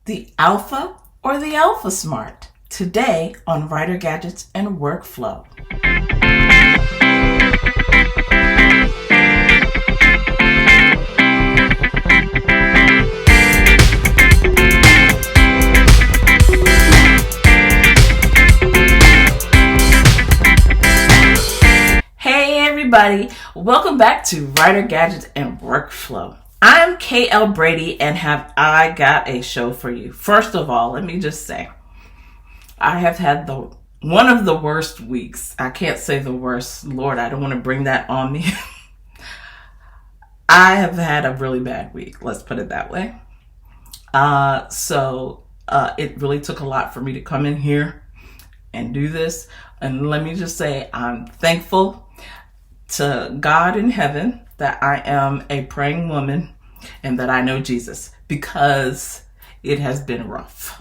The Alpha or the AlphaSmart? Today on Writer Gadgets and Workflow. Hey everybody, welcome back to Writer Gadgets and Workflow. I'm KL Brady and have I got a show for you. First of all, let me just say, I have had one of the worst weeks. I can't say the worst. Lord, I don't want to bring that on me. I have had a really bad week. Let's put it that way. So it really took a lot for me to come in here and do this. And let me just say, I'm thankful to God in heaven that I am a praying woman and that I know Jesus, because it has been rough.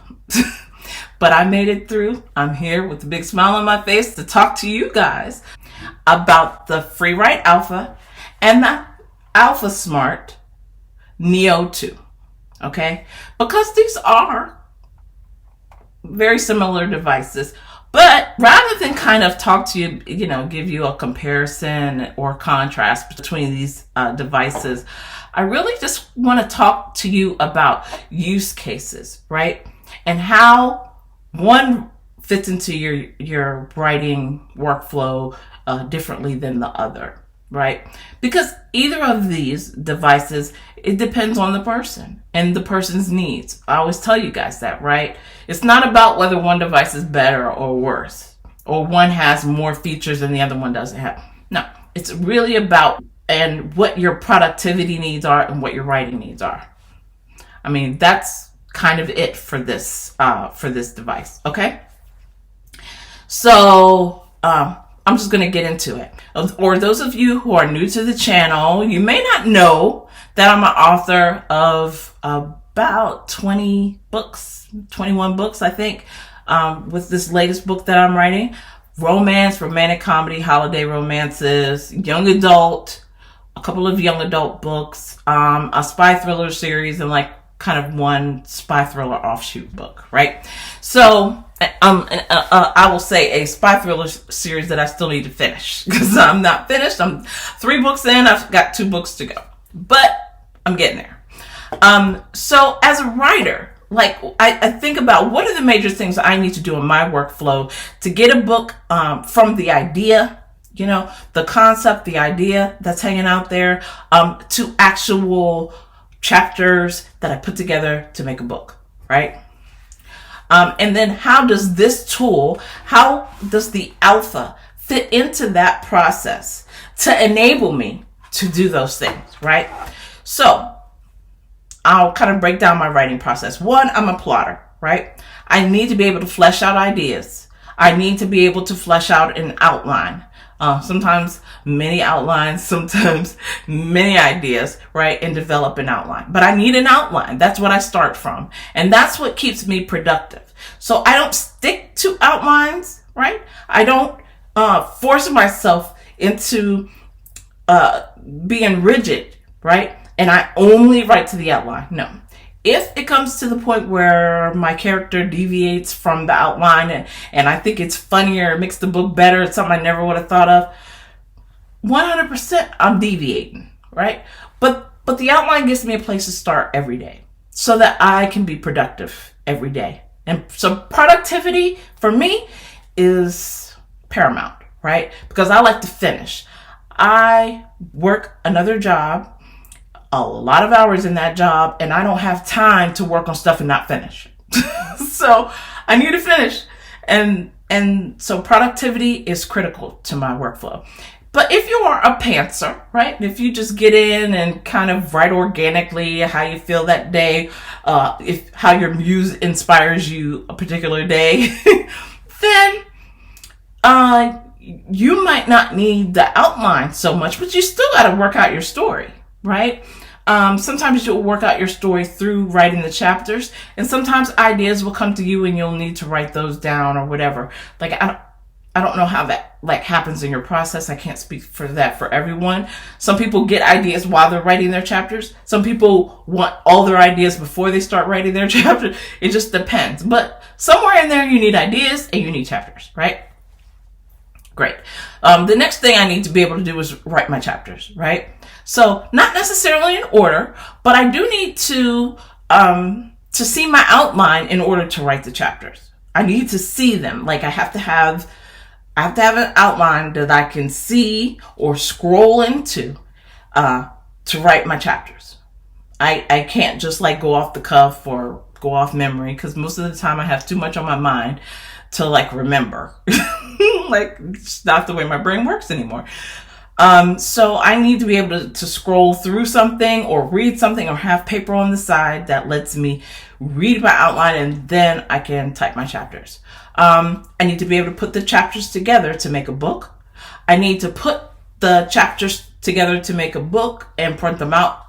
But I made it through. I'm here with a big smile on my face to talk to you guys about the Freewrite Alpha and the ALPHASMART Neo 2. Okay? Because these are very similar devices. But rather than kind of talk to you, give you a comparison or contrast between these devices, I really just want to talk to you about use cases, right? And how one fits into your writing workflow differently than the other, right? Because either of these devices, it depends on the person and the person's needs. I always tell you guys that, right? It's not about whether one device is better or worse, or one has more features and the other one doesn't have. No, it's really about and what your productivity needs are and what your writing needs are. I mean, that's kind of it for this device, okay? So, I'm just going to get into it. Or those of you who are new to the channel, you may not know that I'm an author of about 20 books, 21 books, I think, with this latest book that I'm writing. Romance, romantic comedy, holiday romances, young adult, a couple of young adult books, a spy thriller series, and like kind of one spy thriller offshoot book, right? So, I will say a spy thriller series that I still need to finish, because I'm not finished. I'm 3 books in. I've got 2 books to go, but I'm getting there. So as a writer, like I think about what are the major things I need to do in my workflow to get a book from the idea, the concept, the idea that's hanging out there, to actual chapters that I put together to make a book, right? And then how does this tool, how does the Alpha fit into that process to enable me to do those things, right? So I'll kind of break down my writing process. One, I'm a plotter, right? I need to be able to flesh out ideas. I need to be able to flesh out an outline. Sometimes many outlines, sometimes many ideas, right? And develop an outline. But I need an outline. That's what I start from. And that's what keeps me productive. So I don't stick to outlines, right? I don't force myself into being rigid, right? And I only write to the outline. No. If it comes to the point where my character deviates from the outline and I think it's funnier, makes the book better, it's something I never would have thought of, 100% I'm deviating, right? But the outline gives me a place to start every day so that I can be productive every day. And so productivity for me is paramount, right? Because I like to finish. I work another job, a lot of hours in that job, and I don't have time to work on stuff and not finish. So I need to finish. And so productivity is critical to my workflow. But if you are a pantser, right? If you just get in and kind of write organically how you feel that day, if how your muse inspires you a particular day, then you might not need the outline so much, but you still got to work out your story, right? Sometimes you'll work out your story through writing the chapters, and sometimes ideas will come to you and you'll need to write those down or whatever. Like, I don't know how that like happens in your process. I can't speak for that for everyone. Some people get ideas while they're writing their chapters. Some people want all their ideas before they start writing their chapter. It just depends. But somewhere in there, you need ideas and you need chapters, right? Great. The next thing I need to be able to do is write my chapters, right? So not necessarily in order, but I do need to see my outline in order to write the chapters. I need to see them. Like I have to have an outline that I can see or scroll into to write my chapters. I can't just like go off the cuff or go off memory, because most of the time I have too much on my mind to like remember. Like it's not the way my brain works anymore. So I need to be able to scroll through something or read something or have paper on the side that lets me read my outline, and then I can type my chapters. I need to be able to put the chapters together to make a book. I need to put the chapters together to make a book and print them out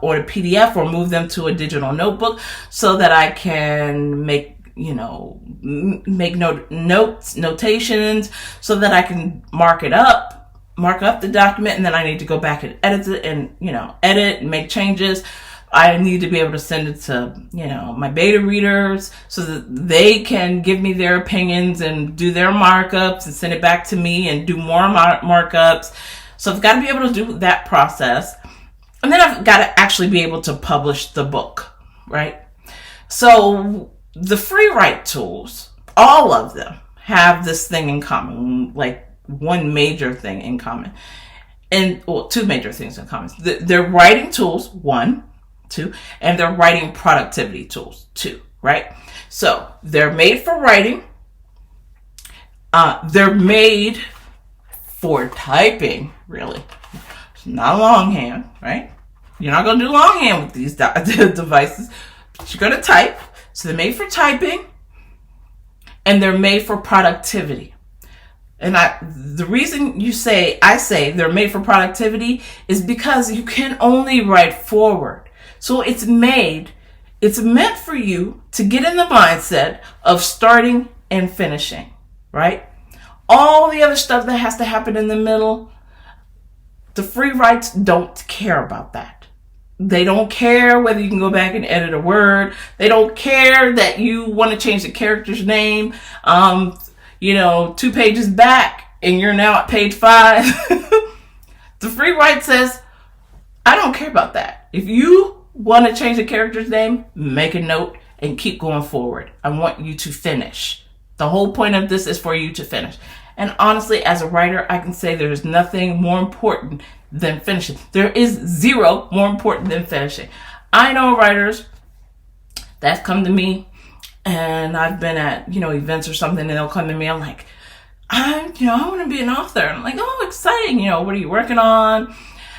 or a PDF or move them to a digital notebook so that I can make notations so that I can mark up the document, and then I need to go back and edit it and, edit and make changes. I need to be able to send it to, my beta readers so that they can give me their opinions and do their markups and send it back to me and do more markups. So I've got to be able to do that process. And then I've got to actually be able to publish the book, right? So the Freewrite tools, all of them have this thing in common, like one major thing in common. And two major things in common. They're writing tools, 1, 2, and they're writing productivity tools, 2, right? So they're made for writing. They're made for typing, really. It's not longhand, right? You're not going to do longhand with these devices, but you're going to type. So they're made for typing, and they're made for productivity. And the reason I say they're made for productivity is because you can only write forward. So it's meant for you to get in the mindset of starting and finishing, right? All the other stuff that has to happen in the middle, the Freewrites don't care about that. They don't care whether you can go back and edit a word. They don't care that you want to change the character's name. 2 pages back and you're now at page 5. The Freewrite says, I don't care about that. If you want to change the character's name, make a note and keep going forward. I want you to finish. The whole point of this is for you to finish. And honestly, as a writer, I can say there's nothing more important than finishing. There is zero more important than finishing. I know writers that come to me, and I've been at, events or something, and they'll come to me. I'm like, I want to be an author. I'm like, oh, exciting. What are you working on?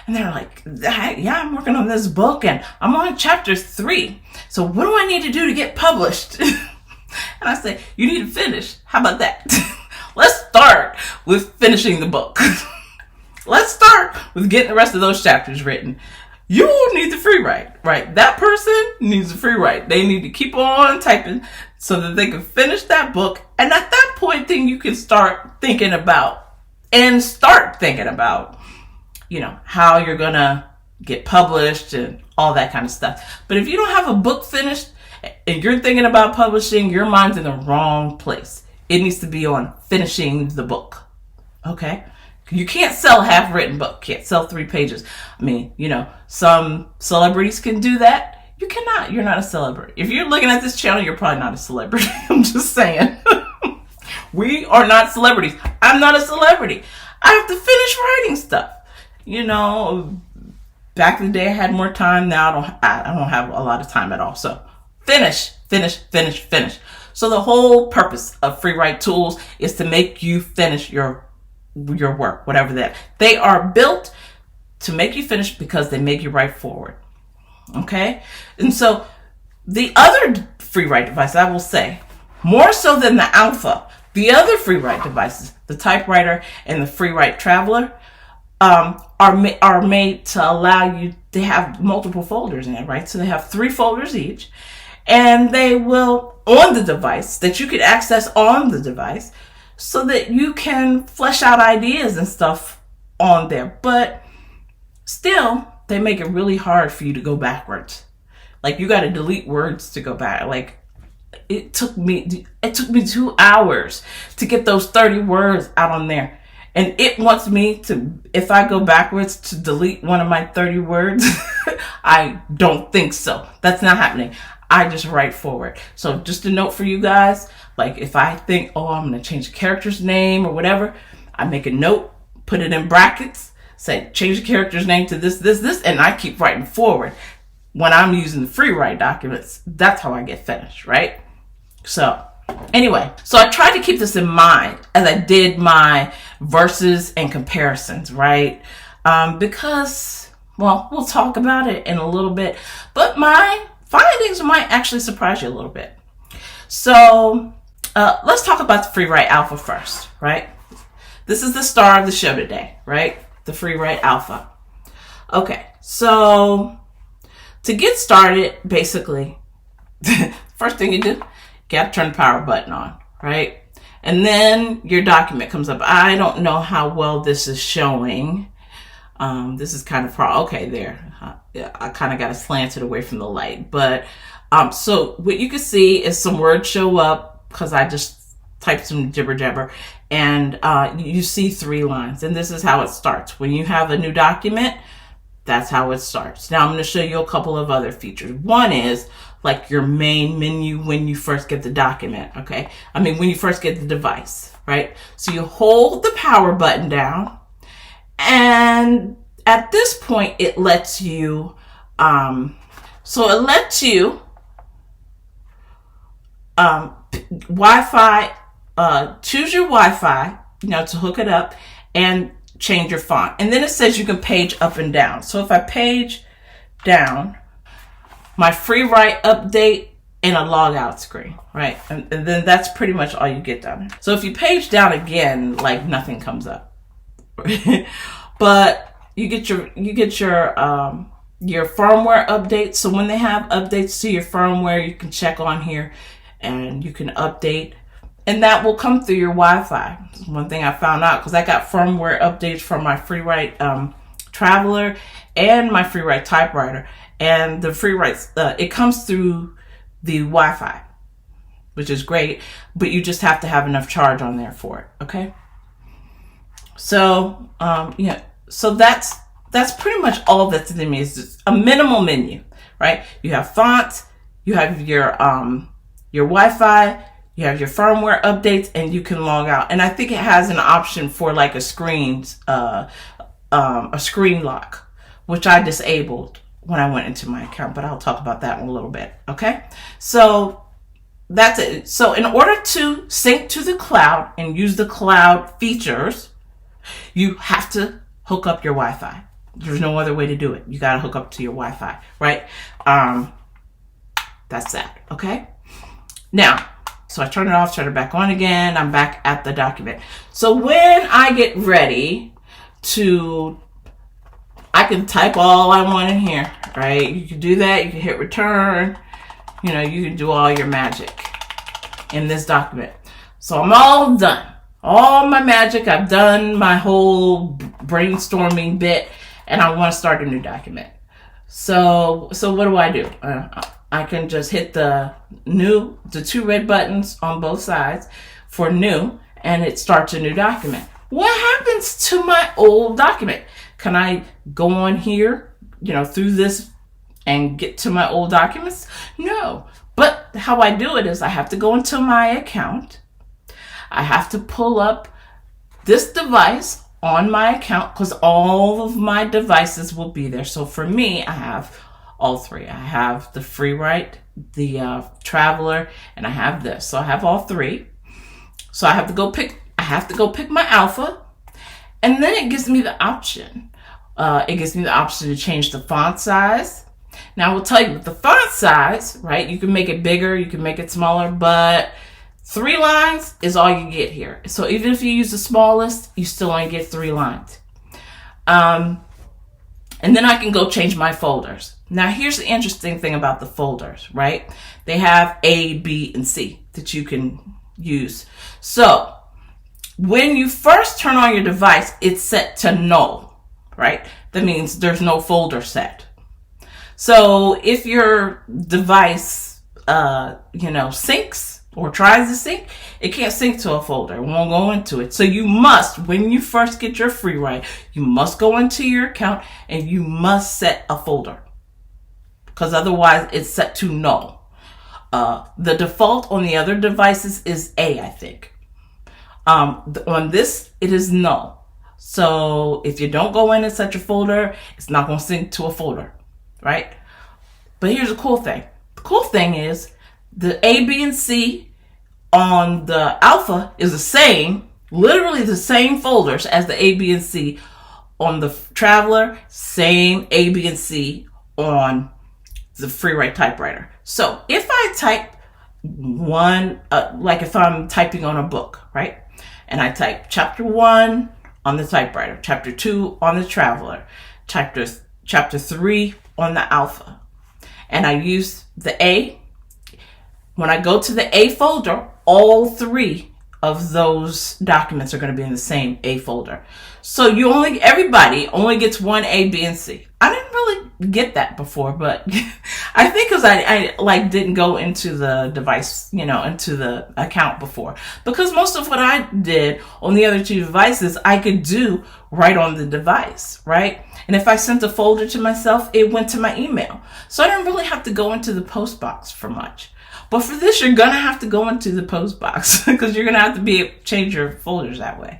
And they're like, yeah, I'm working on this book and I'm on chapter 3. So what do I need to do to get published? And I say, you need to finish. How about that? Let's start with finishing the book. Let's start with getting the rest of those chapters written. You need the Freewrite, right? That person needs the Freewrite. They need to keep on typing so that they can finish that book. And at that point, then you can start thinking about, how you're going to get published and all that kind of stuff. But if you don't have a book finished and you're thinking about publishing, your mind's in the wrong place. It needs to be on finishing the book. Okay? You can't sell a half-written book. Can't sell 3 pages. I mean, some celebrities can do that. You cannot. You're not a celebrity. If you're looking at this channel, you're probably not a celebrity. I'm just saying. We are not celebrities. I'm not a celebrity. I have to finish writing stuff. Back in the day I had more time. Now I don't have a lot of time at all. So finish. So the whole purpose of Freewrite tools is to make you finish your work, whatever that. They are built to make you finish because they make you write forward. Okay? And so the other Freewrite device, I will say, more so than the Alpha, the other Freewrite devices, the typewriter and the Freewrite Traveler, are made to allow you to have multiple folders in it, right? So they have 3 folders each, and they will, on the device, that you can access on the device, so that you can flesh out ideas and stuff on there. But still, they make it really hard for you to go backwards. Like, you got to delete words to go back. Like, it took me 2 hours to get those 30 words out on there. And it wants me to, if I go backwards, to delete one of my 30 words. I don't think so. That's not happening. I just write forward. So just a note for you guys, like if I think, oh, I'm going to change the character's name or whatever, I make a note, put it in brackets, say change the character's name to this, and I keep writing forward. When I'm using the Freewrite documents, that's how I get finished, right? So anyway, so I tried to keep this in mind as I did my verses and comparisons, right? Because, well, we'll talk about it in a little bit, but my findings might actually surprise you a little bit. So let's talk about the Freewrite Alpha first, right? This is the star of the show today, right? The Freewrite Alpha. Okay, so to get started, basically, first thing you do, you got to turn the power button on, right? And then your document comes up. I don't know how well this is showing. This is kind of okay there. I kind of got to slant it away from the light. But so what you can see is some words show up because I just typed some jibber jabber. And you see 3 lines. And this is how it starts. When you have a new document, that's how it starts. Now I'm going to show you a couple of other features. One is like your main menu when you first get the document, okay? I mean, when you first get the device, right? So you hold the power button down, and at this point, it lets you, Wi-Fi, choose your Wi-Fi, to hook it up, and change your font. And then it says you can page up and down. So if I page down, my Freewrite update and a logout screen, right? And then that's pretty much all you get done. So if you page down again, like nothing comes up. But you get your firmware updates. So when they have updates to your firmware, you can check on here and you can update. And that will come through your Wi-Fi. One thing I found out, because I got firmware updates from my Freewrite Traveler and my Freewrite typewriter. And the Freewrite, it comes through the Wi-Fi, which is great, but you just have to have enough charge on there for it, okay? So, so that's pretty much all that's in the menu. It's just a minimal menu, right? You have fonts, you have your Wi-Fi, you have your firmware updates, and you can log out. And I think it has an option for like a screen lock, which I disabled when I went into my account, but I'll talk about that in a little bit, okay? So that's it. So in order to sync to the cloud and use the cloud features, you have to hook up your Wi-Fi. There's no other way to do it. You got to hook up to your Wi-Fi, right? That's that, okay? Now, so I turn it off, turn it back on again. I'm back at the document. So when I get ready to, I can type all I want in here, right? You can do that. You can hit return. You can do all your magic in this document. So I'm all done. All my magic. I've done my whole brainstorming bit, and I want to start a new document. So what do I do? I can just hit the 2 red buttons on both sides for new, and it starts a new document. What happens to my old document? Can I go on here, through this and get to my old documents? No. But how I do it is I have to go into my account. I have to pull up this device on my account because all of my devices will be there. So for me, I have all 3. I have the Freewrite, the Traveler, and I have this. So I have all 3. So I have to go pick my Alpha, and then it gives me the option. It gives me the option to change the font size. Now I will tell you with the font size, right? You can make it bigger, you can make it smaller, but 3 lines is all you get here. So even if you use the smallest, you still only get 3 lines. And then I can go change my folders. Now here's the interesting thing about the folders, right? They have A, B, and C that you can use. So When you first turn on your device, it's set to null, right? That means there's no folder set. So if your device, syncs or tries to sync, it can't sync to a folder. It won't go into it. So you must, when you first get your Freewrite, you must go into your account and you must set a folder, because otherwise it's set to null. The default on the other devices is A, I think. On this, it is null. So if you don't go in and set your folder, it's not going to sync to a folder, right? But here's the cool thing. The cool thing is the A, B, and C on the Alpha is the same, literally the same folders as the A, B, and C on the Traveler, same A, B, and C on the Freewrite typewriter. So if I type one, like if I'm typing on a book, right? And I type chapter 1 on the typewriter, chapter 2 on the Traveler, chapter 3 on the Alpha, and I use the A. When I go to the A folder, all 3 of those documents are going to be in the same A folder. So everybody only gets one A, B, and C. I didn't really get that before, but I think because I didn't go into the device, into the account before, because most of what I did on the other 2 devices, I could do right on the device, right? And if I sent a folder to myself, it went to my email. So I didn't really have to go into the post box for much. But for this, you're going to have to go into the post box because you're going to have to change your folders that way.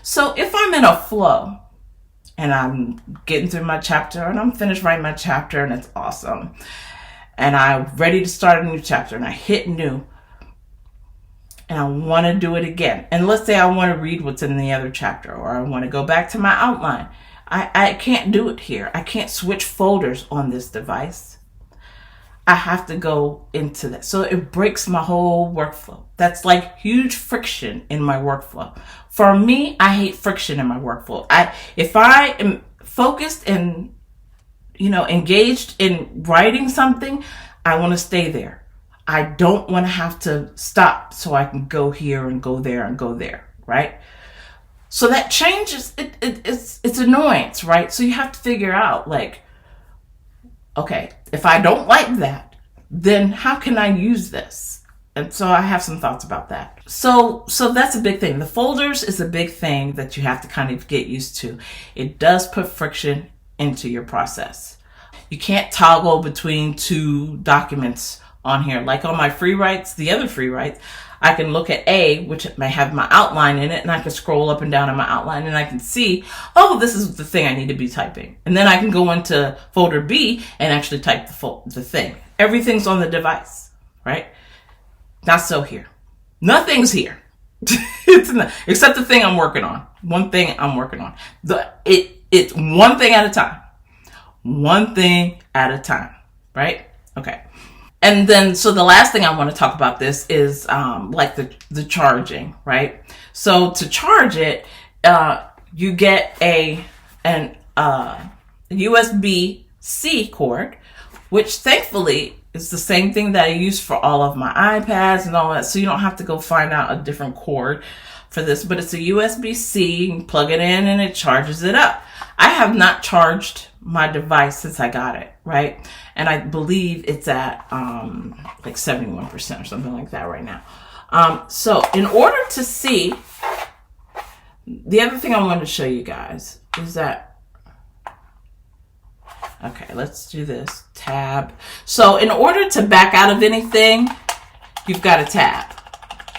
So if I'm in a flow and I'm getting through my chapter and I'm finished writing my chapter and it's awesome, and I'm ready to start a new chapter and I hit new and I want to do it again. And let's say I want to read what's in the other chapter, or I want to go back to my outline. I can't do it here. I can't switch folders on this device. I have to go into that. So it breaks my whole workflow. That's like huge friction in my workflow. For me, I hate friction in my workflow. If I am focused and, engaged in writing something, I want to stay there. I don't want to have to stop so I can go here and go there and go there, right? So that changes, it's annoyance, right? So you have to figure out, okay, if I don't like that, then how can I use this? And so I have some thoughts about that. So that's a big thing. The folders is a big thing that you have to kind of get used to. It does put friction into your process. You can't toggle between 2 documents on here. Like on my Freewrites, the other Freewrites, I can look at A, which may have my outline in it, and I can scroll up and down in my outline and I can see, oh, this is the thing I need to be typing. And then I can go into folder B and actually type the thing. Everything's on the device, right? Not so here. Nothing's here. Except the thing I'm working on. One thing I'm working on. It's one thing at a time. One thing at a time, right? Okay. And then, so the last thing I want to talk about this is the charging, right? So to charge it, you get a USB-C cord, which thankfully is the same thing that I use for all of my iPads and all that. So you don't have to go find out a different cord for this, but it's a USB-C. You can plug it in and it charges it up. I have not charged my device since I got it, right? And I believe it's at 71% or something like that right now. So in order to see, the other thing I wanted to show you guys is that, okay, let's do this, tab. So in order to back out of anything, you've got a tab,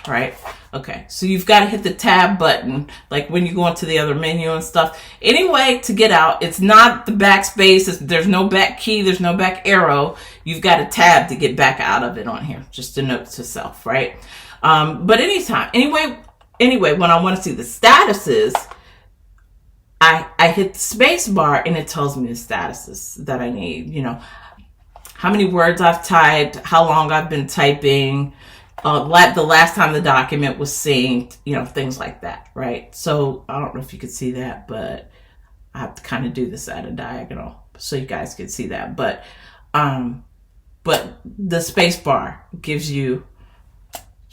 right? Okay, so you've got to hit the tab button, like when you go into the other menu and stuff. Anyway, to get out, it's not the backspace. There's no back key. There's no back arrow. You've got a tab to get back out of it on here. Just a note to self, right? But anyway, when I want to see the statuses, I hit the space bar and it tells me the statuses that I need. How many words I've typed, how long I've been typing, the last time the document was synced, things like that, right? So I don't know if you could see that, but I have to kind of do this at a diagonal so you guys can see that. But the space bar gives you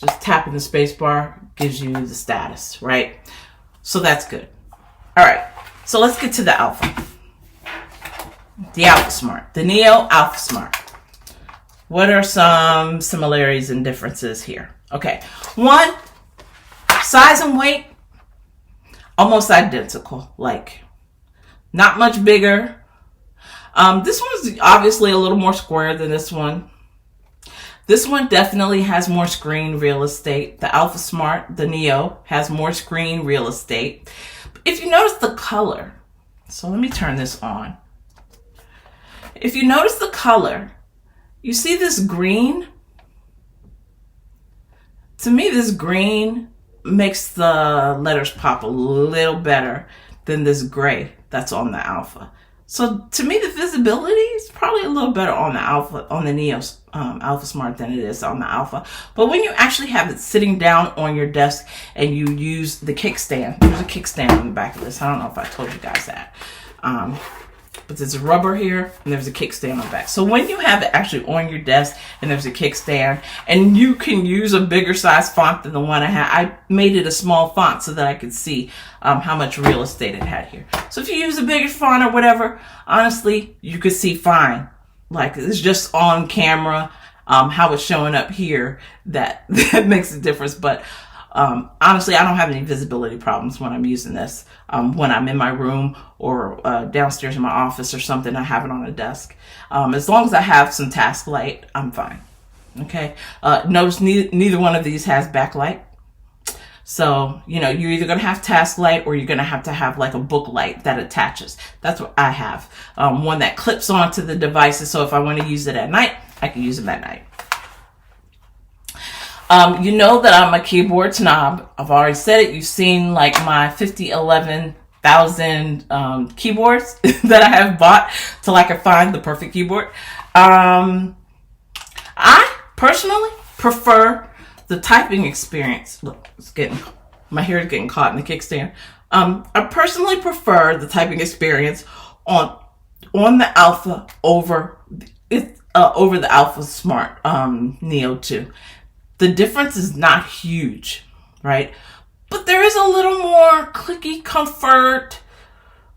Just tapping the space bar gives you the status, right? So that's good. All right, so let's get to the Alpha. The AlphaSmart, the Neo AlphaSmart. What are some similarities and differences here? Okay, one, size and weight, almost identical, like not much bigger. This one's obviously a little more square than this one. This one definitely has more screen real estate. The AlphaSmart, the Neo, has more screen real estate. If you notice the color, so let me turn this on. If you notice the color, you see this green? To me, this green makes the letters pop a little better than this gray that's on the Alpha. So to me, the visibility is probably a little better on the Alpha, on the Neo's AlphaSmart than it is on the Alpha. But when you actually have it sitting down on your desk and you use the kickstand, there's a kickstand on the back of this. I don't know if I told you guys that. But there's a rubber here and there's a kickstand on the back. So when you have it actually on your desk and there's a kickstand and you can use a bigger size font than the one I had, I made it a small font so that I could see how much real estate it had here. So if you use a bigger font or whatever, honestly, you could see fine. Like it's just on camera, how it's showing up here that makes a difference. But honestly, I don't have any visibility problems when I'm using this. When I'm in my room or downstairs in my office or something, I have it on a desk. As long as I have some task light, I'm fine. Okay. Notice neither one of these has backlight. So, you know, you're either going to have task light or you're going to have like a book light that attaches. That's what I have. One that clips onto the devices. So if I want to use it at night, I can use it at night. You know that I'm a keyboard snob. I've already said it. You've seen like my 11,000 keyboards that I have bought till I can find the perfect keyboard. I personally prefer the typing experience. Look, my hair is getting caught in the kickstand. I personally prefer the typing experience on the Alpha over the AlphaSmart Neo 2. The difference is not huge, right? But there is a little more clicky comfort,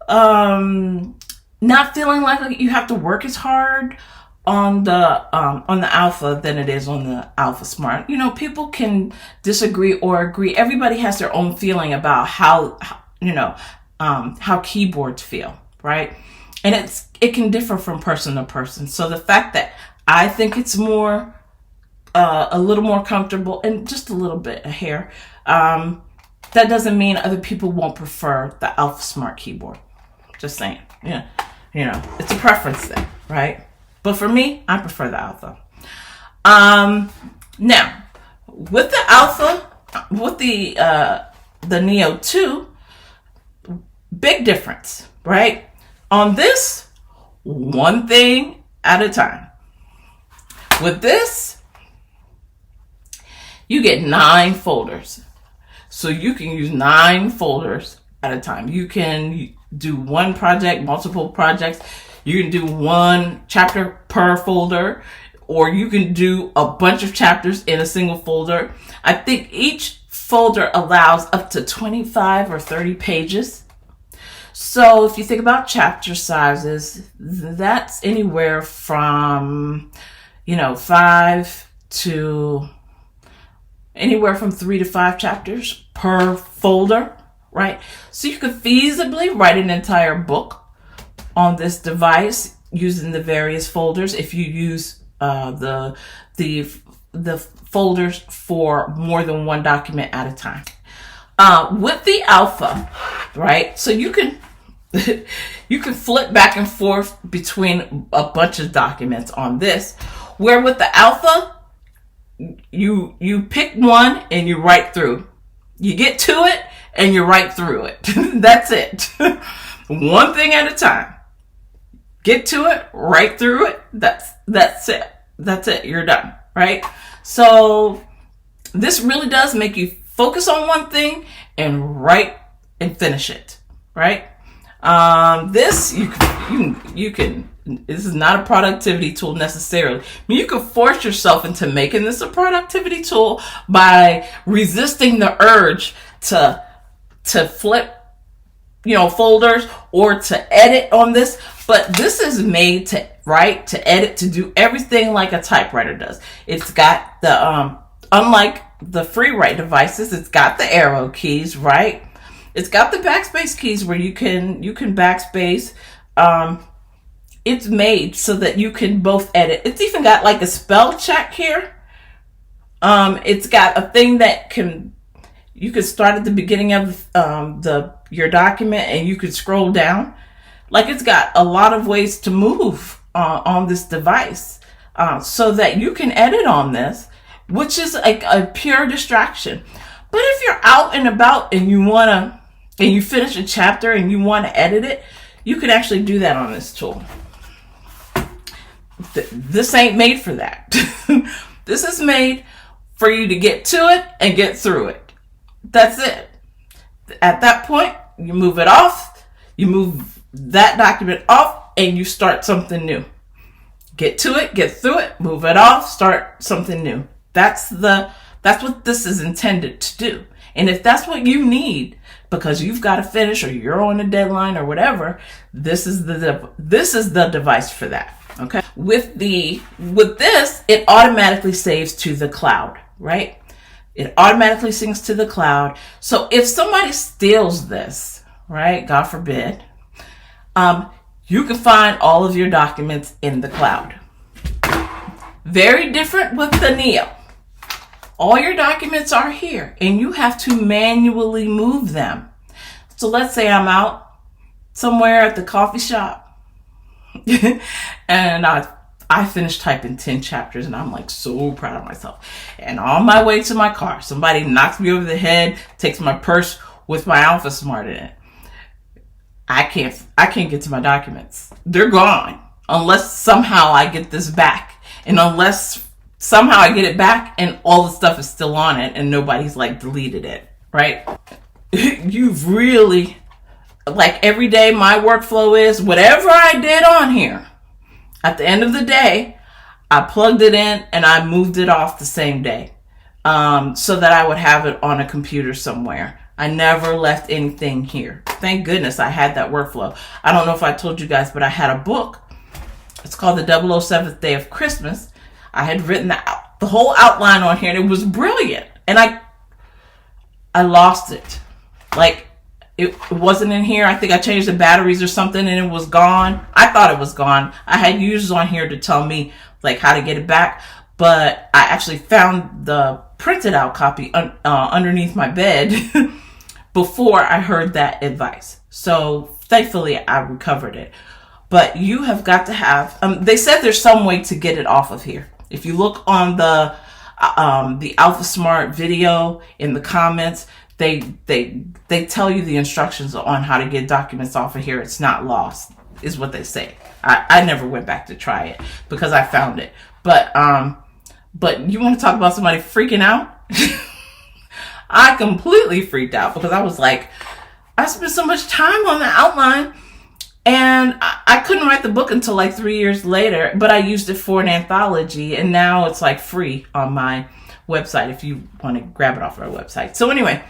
not feeling like you have to work as hard on the Alpha than it is on the AlphaSmart. You know, people can disagree or agree. Everybody has their own feeling about how keyboards feel, right? And it can differ from person to person. So the fact that I think it's more a little more comfortable and just a little bit of hair, that doesn't mean other people won't prefer the AlphaSmart keyboard. Just saying. Yeah, you know, it's a preference thing, right? But for me, I prefer the Alpha. Now, with the Alpha, with the Neo 2, big difference, right? On this, one thing at a time. With this, you get 9 folders. So you can use 9 folders at a time. You can do one project, multiple projects. You can do one chapter per folder, or you can do a bunch of chapters in a single folder. I think each folder allows up to 25 or 30 pages. So if you think about chapter sizes, that's anywhere from, 5 to anywhere from 3 to 5 chapters per folder, right? So you could feasibly write an entire book on this device using the various folders if you use the folders for more than one document at a time. With the Alpha, right? So you can flip back and forth between a bunch of documents on this, where with the Alpha, you pick one and you write through. You get to it and you write through it. That's it. One thing at a time. Get to it, write through it. That's it. That's it. You're done, right? So this really does make you focus on one thing and write and finish it, right? This you can This is not a productivity tool necessarily. I mean, you could force yourself into making this a productivity tool by resisting the urge to flip, folders or to edit on this. But this is made to write, to edit, to do everything like a typewriter does. It's got the, unlike the Freewrite devices, it's got the arrow keys, right? It's got the backspace keys where you can backspace. It's made so that you can both edit. It's even got like a spell check here. It's got a thing that you could start at the beginning of your document and you could scroll down. Like, it's got a lot of ways to move on this device so that you can edit on this, which is a pure distraction. But if you're out and about and you finish a chapter and you want to edit it, you can actually do that on this tool. This ain't made for that. This is made for you to get to it and get through it. That's it. At that point, you move it off, you move that document off, and you start something new. Get to it, get through it, move it off, start something new. That's what this is intended to do. And if that's what you need because you've got to finish or you're on a deadline or whatever, this is the device for that. Okay. With this, it automatically saves to the cloud, right? It automatically syncs to the cloud. So if somebody steals this, right, God forbid, you can find all of your documents in the cloud. Very different with the Neo. All your documents are here and you have to manually move them. So let's say I'm out somewhere at the coffee shop and I finished typing 10 chapters and I'm like so proud of myself. And on my way to my car, somebody knocks me over the head, takes my purse with my AlphaSmart in it. I can't get to my documents. They're gone unless somehow I get this back. And unless somehow I get it back and all the stuff is still on it and nobody's like deleted it, right? You've really, like, every day my workflow is whatever I did on here. At the end of the day, I plugged it in and I moved it off the same day so that I would have it on a computer somewhere. I never left anything here. Thank goodness I had that workflow. I don't know if I told you guys, but I had a book. It's called the 007th Day of Christmas. I had written the whole outline on here and it was brilliant. And I lost it. Like, it wasn't in here. I think I changed the batteries or something and it was gone. I thought it was gone. I had users on here to tell me like how to get it back, but I actually found the printed out copy underneath my bed before I heard that advice. So thankfully I recovered it. But you have got to have, they said there's some way to get it off of here. If you look on the AlphaSmart video in the comments, they tell you the instructions on how to get documents off of here. It's not lost, is what they say. I never went back to try it because I found it. But you want to talk about somebody freaking out? I completely freaked out because I was like, I spent so much time on the outline and I couldn't write the book until like 3 years later, but I used it for an anthology and now it's like free on my website if you want to grab it off our website. So anyway,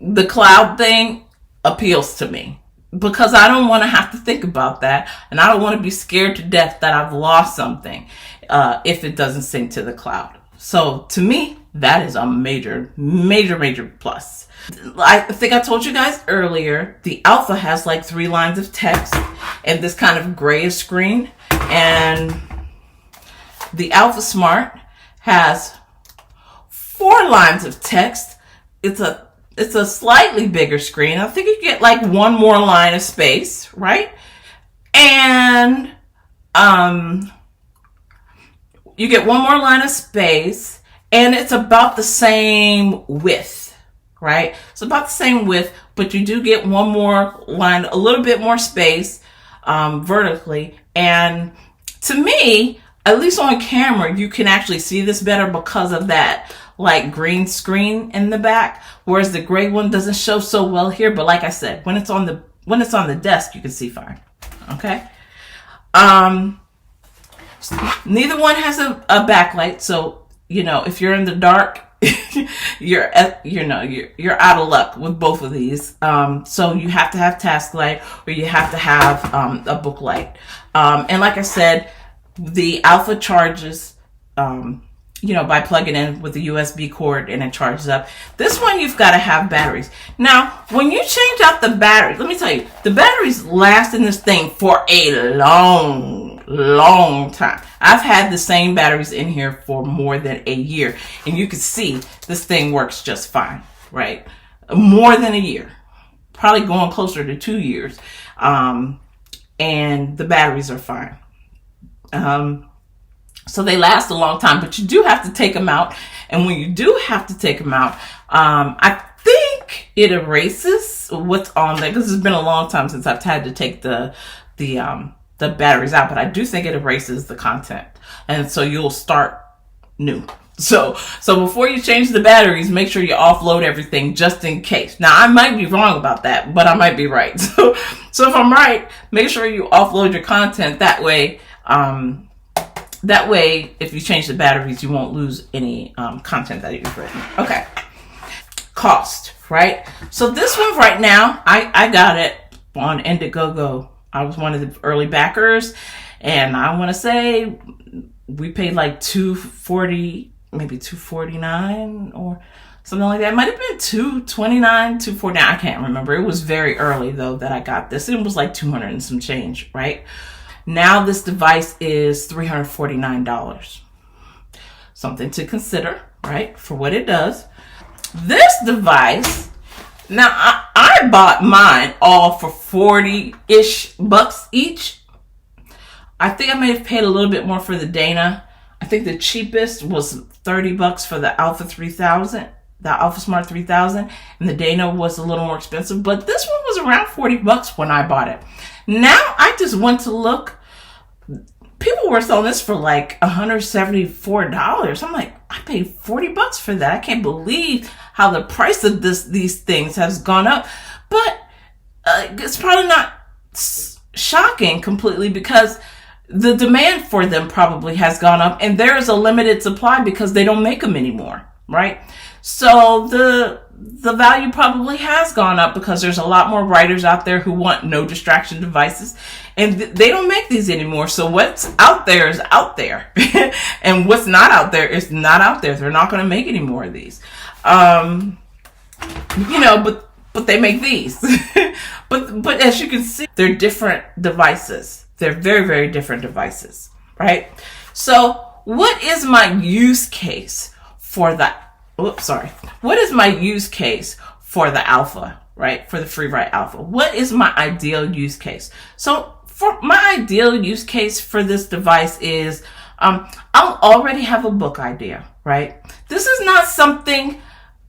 the cloud thing appeals to me because I don't want to have to think about that and I don't want to be scared to death that I've lost something if it doesn't sync to the cloud. So to me, that is a major, major, major plus. I think I told you guys earlier, the Alpha has like 3 lines of text and this kind of grayish screen, and the AlphaSmart has 4 lines of text. It's a slightly bigger screen. I think you get like 1 more line of space, right? And you get 1 more line of space and it's about the same width, right? It's about the same width, but you do get 1 more line, a little bit more space vertically. And to me, at least on camera, you can actually see this better because of that like green screen in the back, whereas the gray one doesn't show so well here. But like I said, when it's on the desk, you can see fine. Okay. Neither one has a backlight, so if you're in the dark, you're out of luck with both of these. So you have to have task light, or you have to have a book light. And like I said, the Alpha charges, by plugging in with the USB cord, and it charges up. This one, you've got to have batteries. Now, when you change out the batteries, let me tell you, the batteries last in this thing for a long time. I've had the same batteries in here for more than a year, and you can see this thing works just fine, right? More than a year, probably going closer to 2 years. And the batteries are fine. So they last a long time, but you do have to take them out. And when you do have to take them out, I think it erases what's on there, because it's been a long time since I've had to take the batteries out, but I do think it erases the content. And so you'll start new. So before you change the batteries, make sure you offload everything just in case. Now, I might be wrong about that, but I might be right. So if I'm right, make sure you offload your content. That way, if you change the batteries, you won't lose any content that you've written. Okay. Cost, right? So this one right now, I got it on Indiegogo. I was one of the early backers, and I want to say we paid like $240, maybe $249 or something like that. It might have been $229, $249. I can't remember. It was very early though that I got this. It was like 200 and some change, right? Now this device is $349. Something to consider, right? For what it does. This device, now I bought mine all for 40-ish bucks each. I think I may have paid a little bit more for the Dana. I think the cheapest was $30 for the Alpha 3000, the AlphaSmart 3000, and the Dana was a little more expensive, but this one was around $40 when I bought it. Now I just went to look. People were selling this for like $174. I'm like, I paid $40 for that. I can't believe how the price of these things has gone up. But it's probably not shocking completely, because the demand for them probably has gone up, and there is a limited supply because they don't make them anymore, right? So the value probably has gone up because there's a lot more writers out there who want no distraction devices, and they don't make these anymore. So what's out there is out there, and what's not out there is not out there. They're not going to make any more of these, but they make these. but as you can see, they're different devices. They're very, very different devices, right? So what is my use case for the What is my use case for the Alpha, right? For the Freewrite Alpha. What is my ideal use case? So for my ideal use case for this device is, I'll already have a book idea, right? This is not something,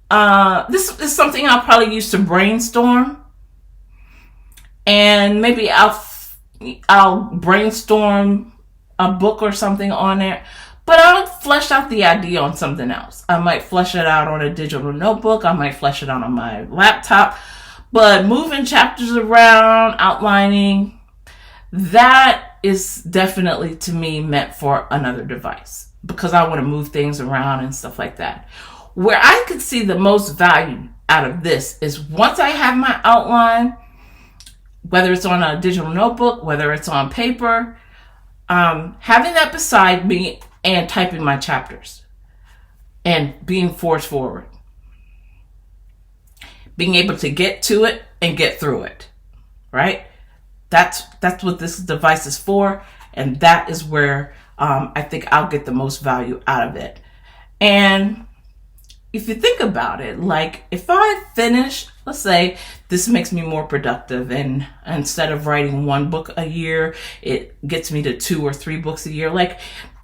this is something I'll probably use to brainstorm, and maybe I'll brainstorm a book or something on it, but I'll flesh out the idea on something else. I might flesh it out on a digital notebook. I might flesh it out on my laptop, but moving chapters around, outlining, that is definitely to me meant for another device, because I want to move things around and stuff like that. Where I could see the most value out of this is once I have my outline, whether it's on a digital notebook, whether it's on paper, having that beside me and typing my chapters and being forced forward. Being able to get to it and get through it, right? That's what this device is for, and that is where I think I'll get the most value out of it. And if you think about it, like if I finish, let's say this makes me more productive, and instead of writing one book a year, it gets me to 2 or 3 books a year, like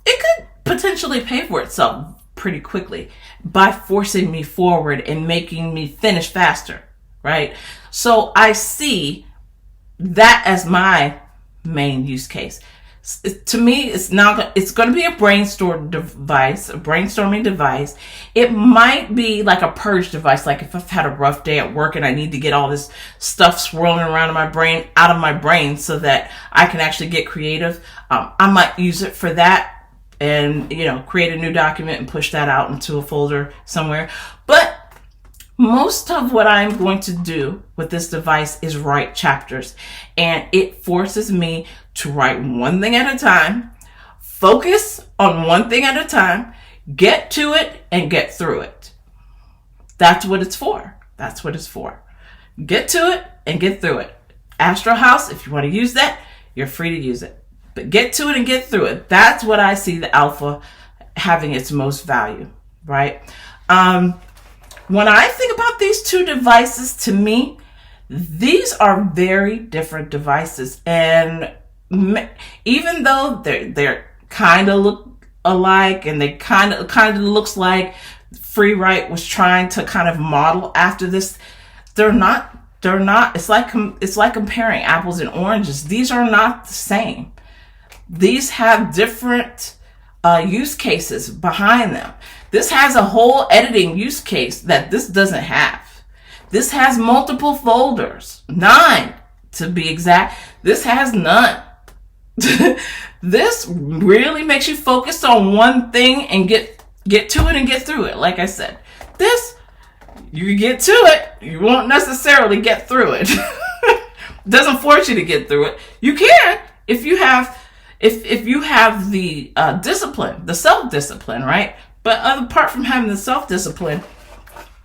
it could potentially pay for itself pretty quickly by forcing me forward and making me finish faster, right? So I see that as my main use case. To me, it's going to be a brainstorming device. It might be like a purge device. Like if I've had a rough day at work and I need to get all this stuff swirling around in my brain out of my brain so that I can actually get creative. I might use it for that and, create a new document and push that out into a folder somewhere. But most of what I'm going to do with this device is write chapters, and it forces me to write one thing at a time, focus on one thing at a time, get to it and get through it. That's what it's for. That's what it's for. Get to it and get through it. Astro House, if you want to use that, you're free to use it. But get to it and get through it. That's what I see the Alpha having its most value, right? When I think about these two devices, to me, these are very different devices. And even though they're kind of look alike, and they kind of looks like Freewrite was trying to kind of model after this, they're not. It's like comparing apples and oranges. These are not the same. These have different use cases behind them. This has a whole editing use case that this doesn't have. This has multiple folders, 9 to be exact. This has none. This really makes you focus on one thing and get to it and get through it. Like I said, this, you get to it, you won't necessarily get through it. It doesn't force you to get through it. You can if you have the discipline, the self-discipline, right? But apart from having the self-discipline,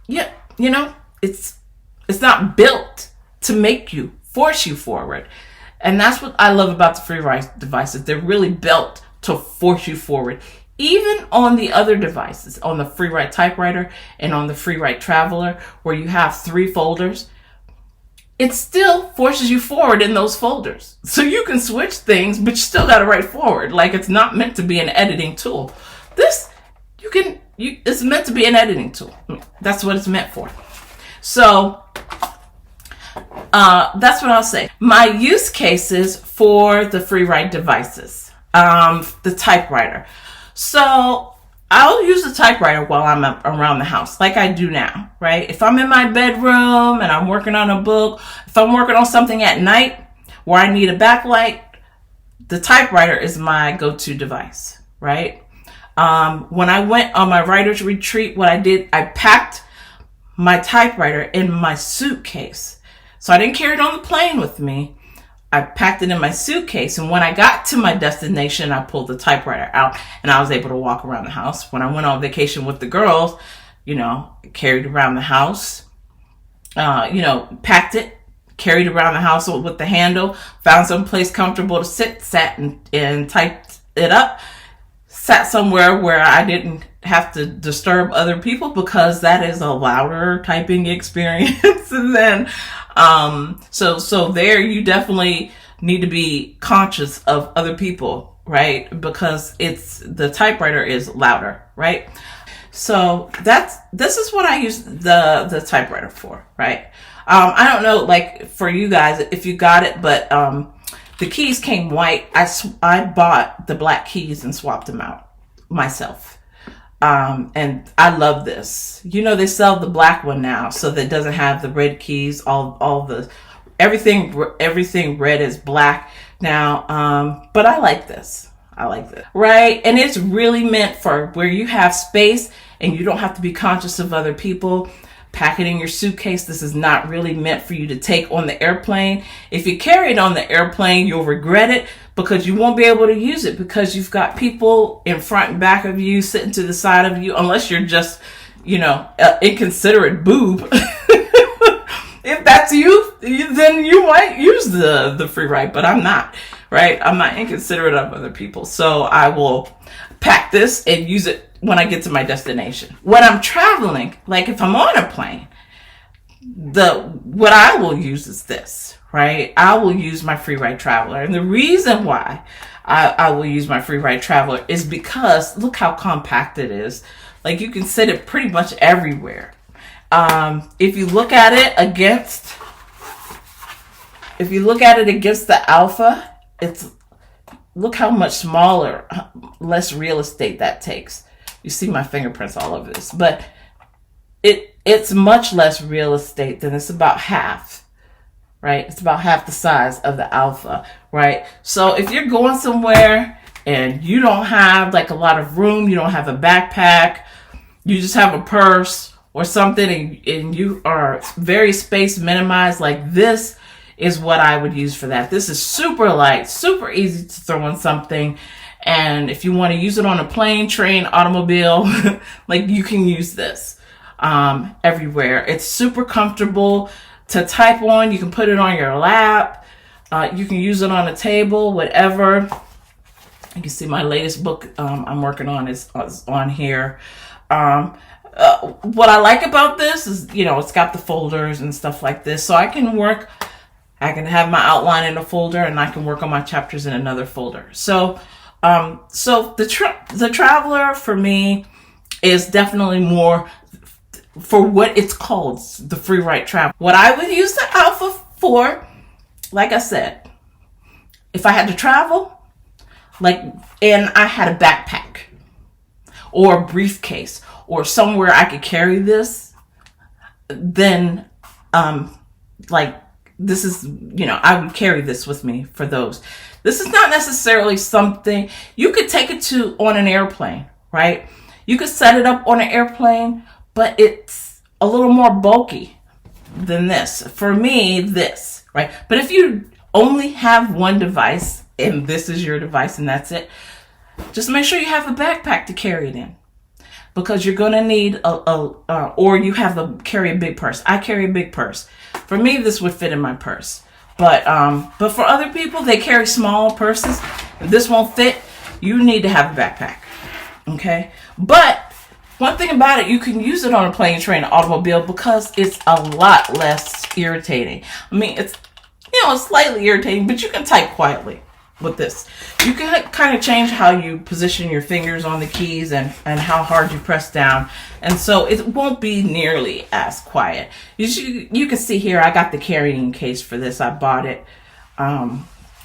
it's not built to force you forward. And that's what I love about the Freewrite devices. They're really built to force you forward. Even on the other devices, on the Freewrite typewriter and on the Freewrite Traveler, where you have 3 folders, it still forces you forward in those folders. So you can switch things, but you still got to write forward. Like, it's not meant to be an editing tool. This, it's meant to be an editing tool. That's what it's meant for. So that's what I'll say. My use cases for the Freewrite devices, the typewriter. So I'll use the typewriter while I'm around the house, like I do now, right? If I'm in my bedroom and I'm working on a book, if I'm working on something at night where I need a backlight, the typewriter is my go-to device, right? When I went on my writer's retreat, what I did, I packed my typewriter in my suitcase. So I didn't carry it on the plane with me. I packed it in my suitcase, and when I got to my destination, I pulled the typewriter out and I was able to walk around the house. When I went on vacation with the girls, carried around the house, packed it, carried around the house with the handle, found some place comfortable to sit, sat and typed it up, sat somewhere where I didn't have to disturb other people, because that is a louder typing experience. And then so there you definitely need to be conscious of other people, right? Because the typewriter is louder, right? So this is what I use the typewriter for, right? I don't know, like for you guys, if you got it, but the keys came white. I bought the black keys and swapped them out myself. And I love this. They sell the black one now, so that doesn't have the red keys. Everything red is black now. But I like this. Right? And it's really meant for where you have space and you don't have to be conscious of other people. Pack it in your suitcase. This is not really meant for you to take on the airplane. If you carry it on the airplane, you'll regret it, because you won't be able to use it, because you've got people in front and back of you, sitting to the side of you, unless you're just, an inconsiderate boob. If that's you, then you might use the Freewrite, but I'm not, right? I'm not inconsiderate of other people. So I will pack this and use it when I get to my destination. When I'm traveling, like if I'm on a plane, what I will use is this, right? I will use my Freewrite Traveler. And the reason why I will use my Freewrite Traveler is because look how compact it is. Like, you can sit it pretty much everywhere. If you look at it against the Alpha, it's look how much smaller, less real estate that takes. You see my fingerprints all over this, but it's much less real estate than it's about half, right? It's about half the size of the Alpha, right? So if you're going somewhere and you don't have like a lot of room, you don't have a backpack, you just have a purse or something, and you are very space minimized, like this is what I would use for that. This is super light, super easy to throw in something. And if you want to use it on a plane, train, automobile, like you can use this everywhere. It's super comfortable to type on. You can put it on your lap. You can use it on a table, whatever. You can see my latest book I'm working on is on here. What I like about this is, you know, it's got the folders and stuff like this. So I can work, I can have my outline in a folder and I can work on my chapters in another folder. So the Traveler for me is definitely more for what it's called, the Freewrite Traveler. What I would use the Alpha for, like I said, if I had to travel, like, and I had a backpack or a briefcase or somewhere I could carry this, then, like, this is, you know, I would carry this with me for those. This is not necessarily something you could take it to on an airplane, right? You could set it up on an airplane, but it's a little more bulky than this. For me, this, right? But if you only have one device and this is your device and that's it, just make sure you have a backpack to carry it in, because you're going to need or you have to carry a big purse. I carry a big purse. For me, this would fit in my purse. But for other people, they carry small purses. If this won't fit, you need to have a backpack. Okay? But one thing about it, you can use it on a plane, train, automobile, because it's a lot less irritating. I mean, it's, you know, it's slightly irritating, but you can type quietly with this. You can kind of change how you position your fingers on the keys and how hard you press down. And so it won't be nearly as quiet. You can see here, I got the carrying case for this. I bought it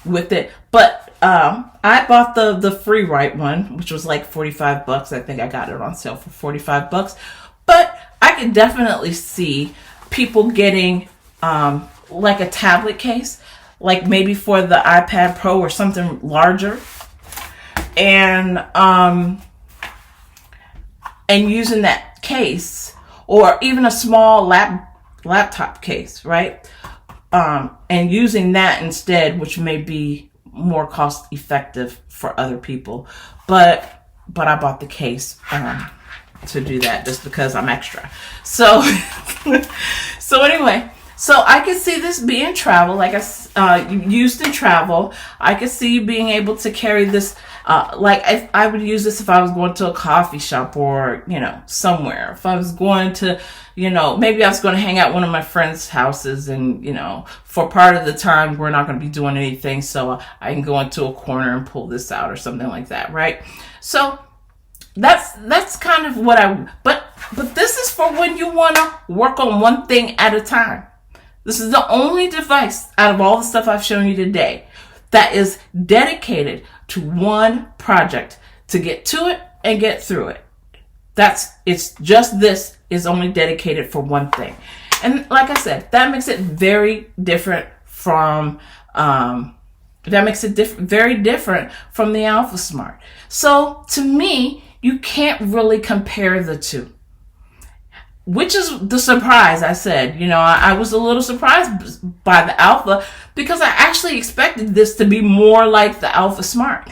with it. But I bought the Freewrite one, which was like 45 bucks. I think I got it on sale for 45 bucks. But I can definitely see people getting like a tablet case, like maybe for the iPad Pro or something larger, and using that case, or even a small laptop case, right? And using that instead, which may be more cost effective for other people. But I bought the case to do that just because I'm extra. So anyway. So I could see this being travel, like used in travel. I could see you being able to carry this, like I would use this if I was going to a coffee shop or, you know, somewhere. If I was going to, you know, maybe I was going to hang out at one of my friends' houses and, you know, for part of the time we're not going to be doing anything, so I can go into a corner and pull this out or something like that, right? So that's kind of what but this is for when you want to work on one thing at a time. This is the only device out of all the stuff I've shown you today that is dedicated to one project, to get to it and get through it. It's just this is only dedicated for one thing. And like I said, that makes it very different from, very different from the AlphaSmart. So to me, you can't really compare the two. Which is the surprise. I said, you know, I was a little surprised by the Alpha because I actually expected this to be more like the AlphaSmart.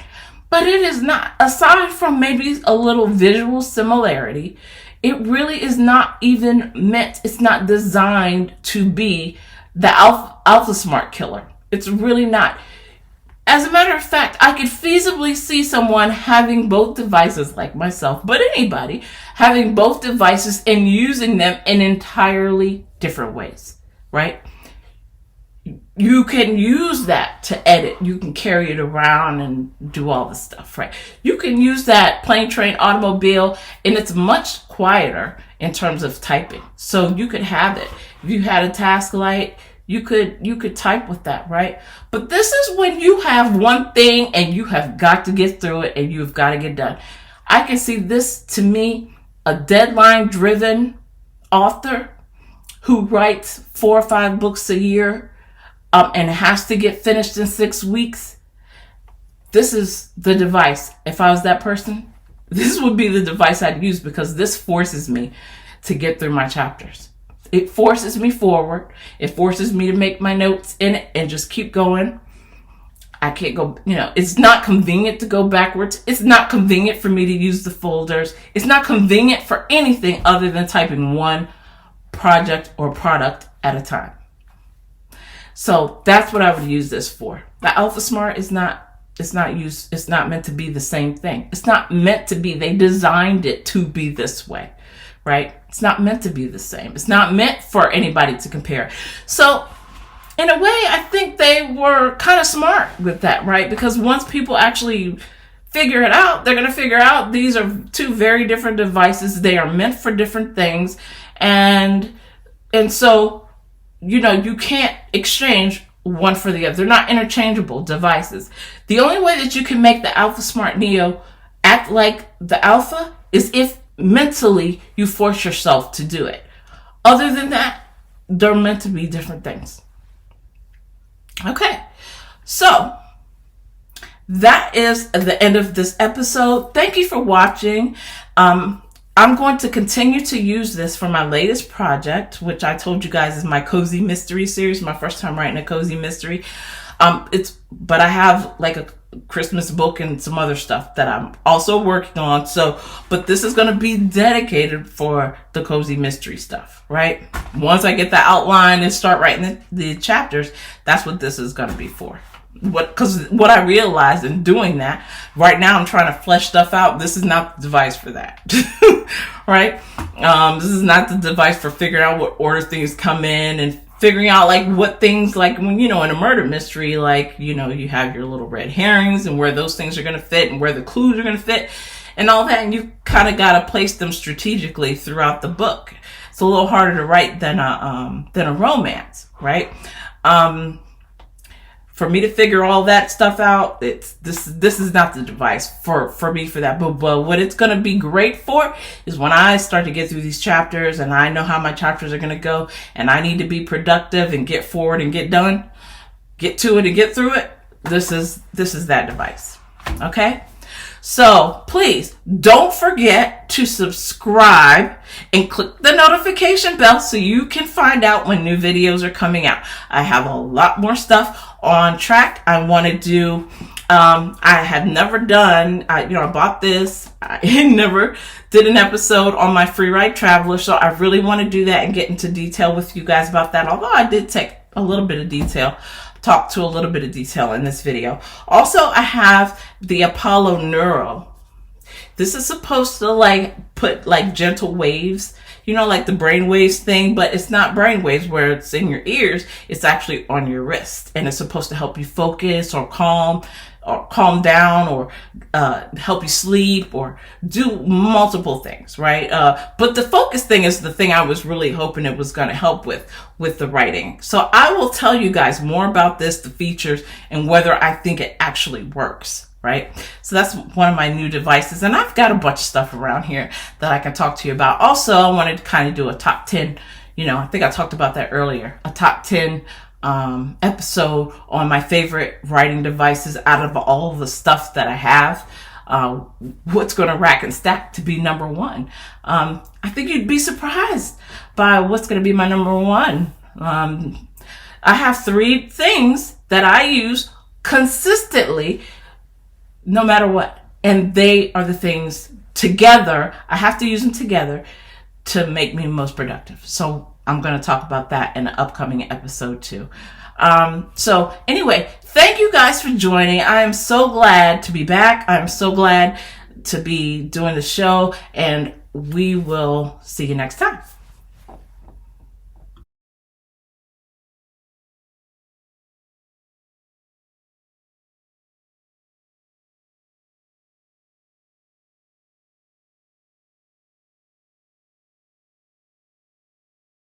But it is not. Aside from maybe a little visual similarity, it really is not even meant, it's not designed to be the AlphaSmart killer. It's really not. As a matter of fact, I could feasibly see someone having both devices, like myself, but anybody having both devices and using them in entirely different ways, right? You can use that to edit. You can carry it around and do all this stuff, right? You can use that plane, train, automobile, and it's much quieter in terms of typing. So you could have it. If you had a task light, you could type with that, right? But this is when you have one thing and you have got to get through it and you've got to get done. I can see this, to me, a deadline driven author who writes 4 or 5 books a year and has to get finished in 6 weeks. This is the device. If I was that person, this would be the device I'd use, because this forces me to get through my chapters. It forces me forward. It forces me to make my notes in it and just keep going. I can't go, it's not convenient to go backwards. It's not convenient for me to use the folders. It's not convenient for anything other than typing one project or product at a time. So that's what I would use this for. The AlphaSmart is not meant to be the same thing. It's not meant to be. They designed it to be this way, right? It's not meant to be the same. It's not meant for anybody to compare. So in a way, I think they were kind of smart with that, right? Because once people actually figure it out, they're going to figure out these are 2 very different devices. They are meant for different things. And so, you can't exchange one for the other. They're not interchangeable devices. The only way that you can make the AlphaSmart Neo act like the Alpha is if mentally you force yourself to do it. Other than that, they're meant to be different things. Okay, so that is the end of this episode. Thank you for watching. I'm going to continue to use this for my latest project, which I told you guys is my cozy mystery series, my first time writing a cozy mystery. But I have like a Christmas book and some other stuff that I'm also working on. But this is going to be dedicated for the cozy mystery stuff, right? Once I get the outline and start writing the chapters, that's what this is going to be for. Because what I realized in doing that, right now I'm trying to flesh stuff out. This is not the device for that, right? This is not the device for figuring out what order things come in and figuring out like what things, like when, in a murder mystery, like, you have your little red herrings and where those things are going to fit and where the clues are going to fit and all that. And you kind of got to place them strategically throughout the book. It's a little harder to write than a romance, right? For me to figure all that stuff out, this is not the device for me for that. But what it's going to be great for is when I start to get through these chapters and I know how my chapters are going to go and I need to be productive and get forward and get done, get to it and get through it. This is that device. Okay? So please don't forget to subscribe and click the notification bell so you can find out when new videos are coming out. I have a lot more stuff on track. I want to do, I have never done, I bought this. I never did an episode on my Freewrite Traveler. So I really want to do that and get into detail with you guys about that. Although I did take a little bit of detail. Talk to a little bit of detail in this video. Also, I have the Apollo Neuro. This is supposed to like put like gentle waves, like the brain waves thing, but it's not brain waves where it's in your ears. It's actually on your wrist, and it's supposed to help you focus or calm down or help you sleep or do multiple things, right? But the focus thing is the thing I was really hoping it was going to help with the writing. So I will tell you guys more about this, the features, and whether I think it actually works, right? So that's one of my new devices, and I've got a bunch of stuff around here that I can talk to you about. Also, I wanted to kind of do a top 10, I think I talked about that earlier, a top 10 episode on my favorite writing devices out of all the stuff that I have. What's going to rack and stack to be number 1? I think you'd be surprised by what's going to be my number 1. I have 3 things that I use consistently no matter what, and they are the things together. I have to use them together to make me most productive. So I'm going to talk about that in an upcoming episode too. So anyway, thank you guys for joining. I am so glad to be back. I'm so glad to be doing the show, and we will see you next time.